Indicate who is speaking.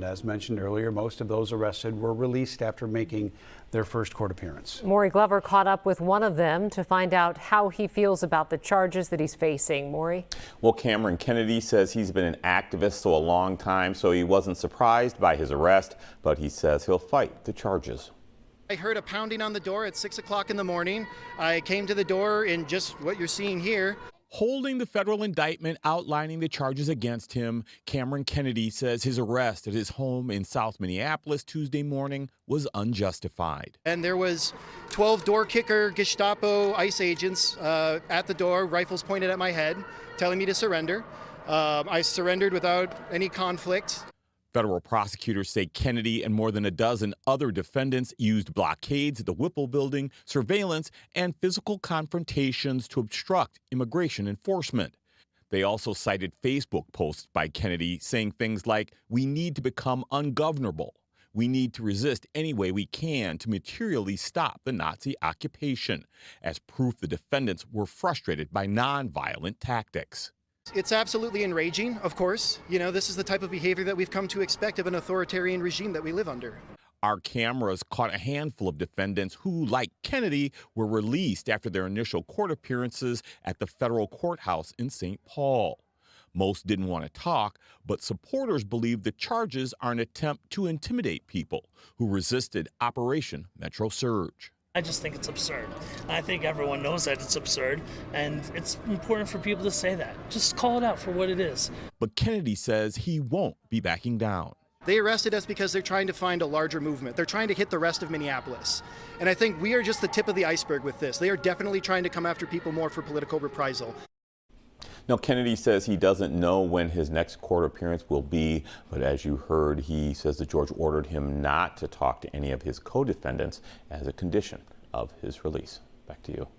Speaker 1: And as mentioned earlier, most of those arrested were released after making their first court appearance.
Speaker 2: Maury Glover caught up with one of them to find out how he feels about the charges that he's facing. Maury?
Speaker 3: Well, Cameron Kennedy says he's been an activist for a long time, so he wasn't surprised by his arrest, but he says he'll fight the charges.
Speaker 4: I heard a pounding on the door at 6 o'clock in the morning. I came to the door in just what you're seeing here.
Speaker 5: Holding the federal indictment outlining the charges against him, Cameron Kennedy says his arrest at his home in South Minneapolis Tuesday morning was unjustified.
Speaker 4: And there was 12 door kicker Gestapo ICE agents at the door, rifles pointed at my head, telling me to surrender. I surrendered without any conflict.
Speaker 5: Federal prosecutors say Kennedy and more than a dozen other defendants used blockades at the Whipple building, surveillance, and physical confrontations to obstruct immigration enforcement. They also cited Facebook posts by Kennedy saying things like, "We need to become ungovernable. We need to resist any way we can to materially stop the Nazi occupation," as proof the defendants were frustrated by nonviolent tactics.
Speaker 4: It's absolutely enraging, of course. You know, this is the type of behavior that we've come to expect of an authoritarian regime that we live under.
Speaker 5: Our cameras caught a handful of defendants who, like Kennedy, were released after their initial court appearances at the federal courthouse in St. Paul. Most didn't want to talk, but supporters believe the charges are an attempt to intimidate people who resisted Operation Metro Surge.
Speaker 6: I just think it's absurd. I think everyone knows that it's absurd, and it's important for people to say that. Just call it out for what it is.
Speaker 5: But Kennedy says he won't be backing down.
Speaker 4: They arrested us because they're trying to find a larger movement. They're trying to hit the rest of Minneapolis. And I think we are just the tip of the iceberg with this. They are definitely trying to come after people more for political reprisal.
Speaker 3: Now, Kennedy says he doesn't know when his next court appearance will be, but as you heard, he says the judge ordered him not to talk to any of his co-defendants as a condition of his release. Back to you.